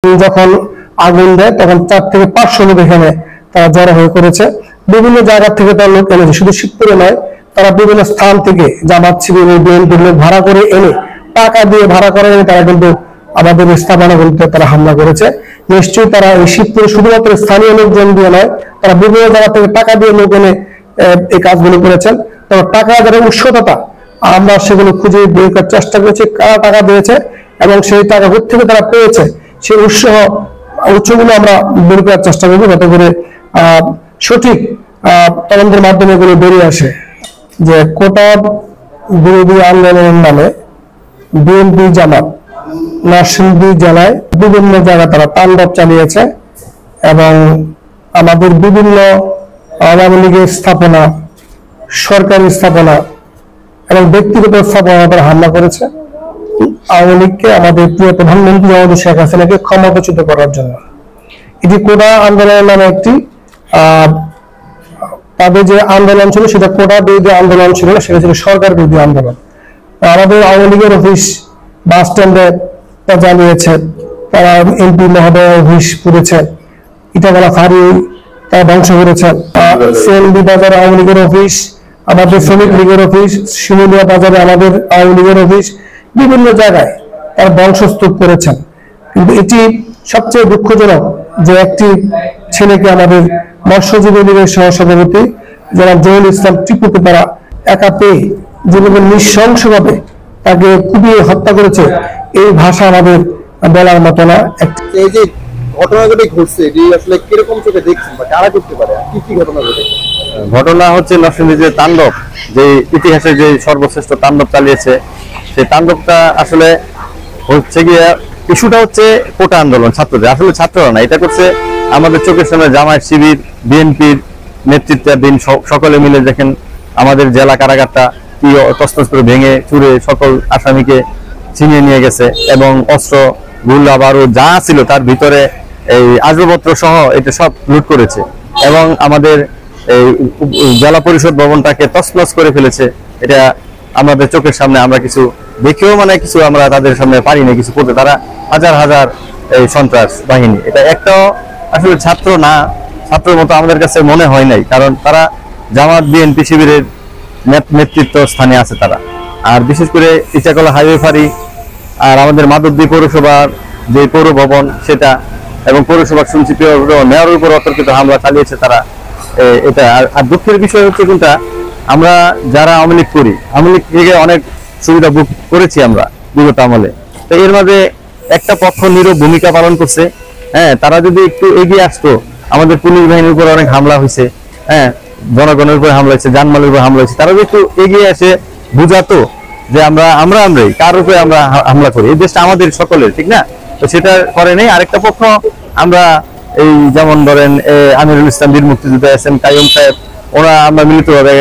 যখন আগুন দেয় তখন 4 থেকে 500 লোক এখানে তারা জড়ো হয়ে করেছে। বিভিন্ন জায়গা থেকে তারা লোক এনেছে, শুধু শিবপুরে নয়, তারা বিভিন্ন স্থান থেকে জামাত শিবির বিএনপির লোক ভাড়া করে এনে, টাকা দিয়ে ভাড়া করে এনে তারা কিন্তু আমাদের স্থাপনাগুলিতে তারা হামলা করেছে। নিশ্চয়ই তারা এই শিবপুরে শুধুমাত্র স্থানীয় লোকজন দিয়ে নয়, তারা বিভিন্ন জায়গা থেকে টাকা দিয়ে লোক এনে এই কাজগুলো করেছেন। তবে টাকা যারা উৎসদাতা আমরা সেগুলো খুঁজে বের করার চেষ্টা করেছি, কারা টাকা দিয়েছে এবং সেই টাকা থেকে তারা পেয়েছে সেই উৎসগুলো আমরা বের করার চেষ্টা করবো, যাতে করে সঠিক তদন্তের মাধ্যমে এগুলো বেরিয়ে আসে। যে কোটা বিরোধী আন্দোলনের নামে বিএনপি জামাত নরসিংদী জেলায় বিভিন্ন জায়গায় তারা তাণ্ডব চালিয়েছে এবং আমাদের বিভিন্ন আওয়ামী লীগের স্থাপনা, সরকারি স্থাপনা এবং ব্যক্তিগত স্থাপনা তারা হামলা করেছে আওয়ামী লীগকে, আমাদের প্রিয় প্রধানমন্ত্রী আমাদের শেখ হাসিনাকে ক্ষমতাচ্যুত করার জন্য। এটি কোটা আন্দোলনের নামে একটি তাদের যে আন্দোলন ছিল সেটা কোটা বিরোধী আন্দোলন ছিল না, সেটা ছিল সরকার বিরোধী আন্দোলন। আমাদের আওয়ামী লীগের অফিস বাস স্ট্যান্ডে জ্বালিয়েছে, তারা এমপি মহোদয় অফিস পুড়েছে, ইটাগলা ফাঁড়ি তারা ধ্বংস করেছে, সিএনবি বাজারে আওয়ামী লীগের অফিস, আমাদের শ্রমিক লীগের অফিস, শিমুলিয়া বাজারে আমাদের আওয়ামী লীগের অফিস, বিভিন্ন জায়গায় তারা ধ্বংসস্তূপ করেছেন। কিন্তু এটি সবচেয়ে দুঃখজনক যে একটি ছেলেকে আমাদের মৎস্যজীবী লীগের সহসভাপতি যারা জহুরুল ইসলাম টিপুকে তারা একা পেয়ে যেভাবে নৃশংসভাবে তাকে কুপিয়ে হত্যা করেছে, এই ভাষা আমাদের বলার মতো না। এই যে ঘটনাগুলি ঘটছে এটি আসলে কিরকম চোখে দেখছেন বা কারা করতে পারে, কি কি ঘটনা ঘটেছে? ঘটনা হচ্ছে নরসিংদী যে তাণ্ডব, যে ইতিহাসে যে সর্বশ্রেষ্ঠ তাণ্ডব চালিয়েছে, সেই তাণ্ডবটা আসলে হচ্ছে গিয়ে ইস্যুটা হচ্ছে কোটা আন্দোলন ছাত্রদের, আসলে ছাত্ররা না, এটা করছে আমাদের চোখের সামনে জামায়াত শিবির বিএনপির নেতৃত্বাধীন সকলে মিলে। দেখেন আমাদের জেলা কারাগারটা কি তছনছ করে ভেঙে চুরে সকল আসামিকে ছিনিয়ে নিয়ে গেছে এবং অস্ত্র গুল্লা বারুদ যা ছিল তার ভিতরে এই আসবাবপত্র সহ এটা সব লুট করেছে এবং আমাদের এই জেলা পরিষদ ভবনটাকে তছনছ করে ফেলেছে। এটা আমাদের চোখের সামনে, আমরা কিছু দেখেও কিছু আমরা তাদের সামনে পারি না কিছু করতে। তারা হাজার হাজার এই সন্ত্রাস বাহিনী, এটা একটাও আসলে ছাত্র না, ছাত্রের মতো আমাদের কাছে মনে হয় নাই, কারণ তারা জামাত বিএনপি শিবিরের নেতৃত্ব স্থানে আছে তারা। আর বিশেষ করে ইটাকলা হাইওয়ে ফাঁড়ি আর আমাদের মাধবদী পৌরসভার যে পৌর ভবন সেটা এবং পৌরসভার শুনছি মেয়রের উপর অতর্কিত হামলা চালিয়েছে তারা। এটা আর দুঃখের বিষয় হচ্ছে কোনটা, আমরা যারা আওয়ামী লীগ করি, আওয়ামী লীগ থেকে অনেক সুবিধা ভোগ করেছি আমরা বিগত আমলে, তো এর মাঝে একটা পক্ষ নীরব ভূমিকা পালন করছে। হ্যাঁ, তারা যদি একটু এগিয়ে আসতো, আমাদের পুলিশ বাহিনীর উপর অনেক হামলা হয়েছে, হ্যাঁ জনগণের উপর হামলা হয়েছে, যানমালের উপর হামলা হয়েছে, তারা যদি একটু এগিয়ে এসে বুঝাতো যে আমরাই কার উপরে আমরা হামলা করি, এই দেশটা আমাদের সকলের, ঠিক না? তো সেটা করে নেই। আরেকটা পক্ষ আমরা এই যেমন ধরেন আমিরুল ইসলাম বীর মুক্তিযোদ্ধা এস এম কাইয়ুম সাহেব, আমরা মিলিতভাবে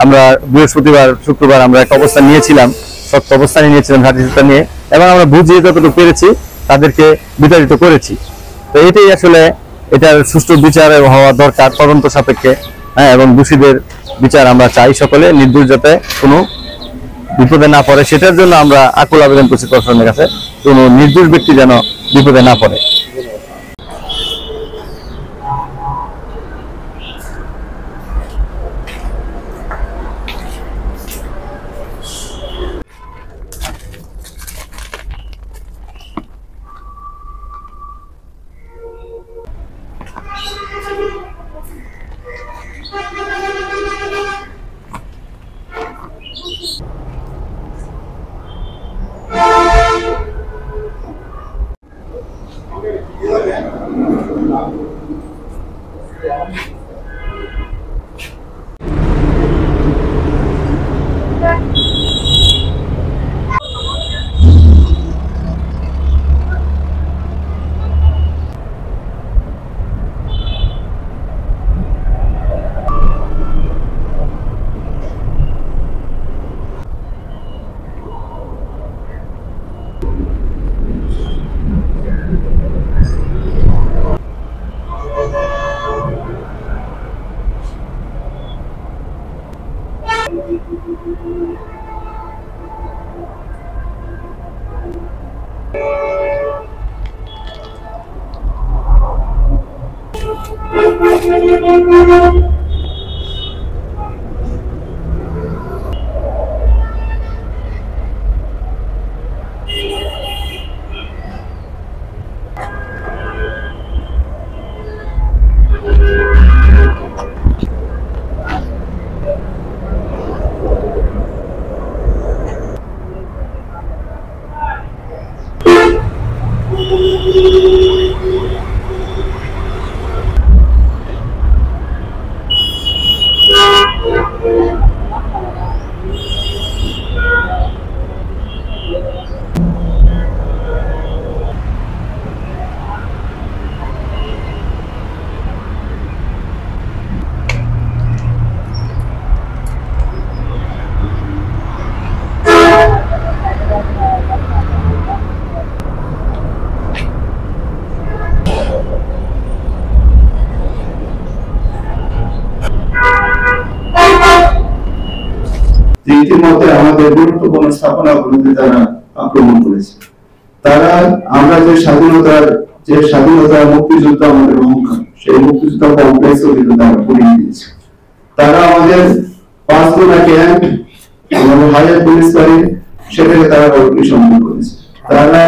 আমরা বৃহস্পতিবার শুক্রবার আমরা একটা অবস্থান নিয়েছিলাম, শক্ত অবস্থানে নিয়েছিলাম ঘাটিটা নিয়ে, এবং আমরা বুঝিয়ে যতটুকু পেরেছি তাদেরকে বিতাড়িত করেছি। তো এটাই আসলে এটার সুষ্ঠু বিচার হওয়া দরকার তদন্ত সাপেক্ষে, হ্যাঁ, এবং দোষীদের বিচার আমরা চাই, সকলে নির্দোষ যাতে কোনো বিপদে না পড়ে সেটার জন্য আমরা আকুল আবেদন করছি প্রশাসনের কাছে, কোনো নির্দোষ ব্যক্তি যেন বিপদে না পড়ে। ইতিমধ্যে আমাদের গুরুত্বপূর্ণ স্থাপনাগুলোতে তারা আক্রমণ করেছে। তারা আমরা যে স্বাধীনতা মুক্তিযুদ্ধ আমাদের অহংকার, সেই মুক্তিযুদ্ধ কমপ্লেক্সও কিন্তু তারা পুড়িয়ে দিয়েছে। তারা আমাদের 5 ক্যাম্প, আমাদের হাইয়ার পুলিশ বাড়ি, সেটাকে তারা অগ্নিসংযোগ করেছে। তারা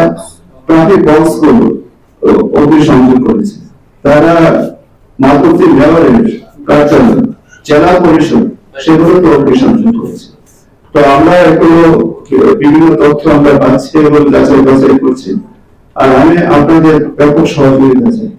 ট্রাফিক বক্স গুলো অগ্নিসংযোগ করেছে। তারা মাধবতী মেয়রের কার্যালয়, জেলা পরিষদ, সেগুলোকে অগ্নিসংযোগ করেছে। তো আমরা এগুলো বিভিন্ন তথ্য আমরা পাচ্ছি এবং যাচাই বাছাই করছি, আর আমি আপনাদের ব্যাপক সহযোগিতা চাই।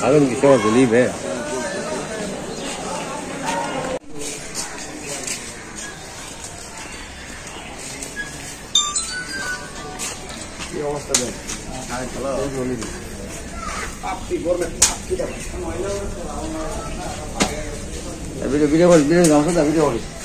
আগুন কি সহজে লিবে ভিডিও ভিডিও ভিডিও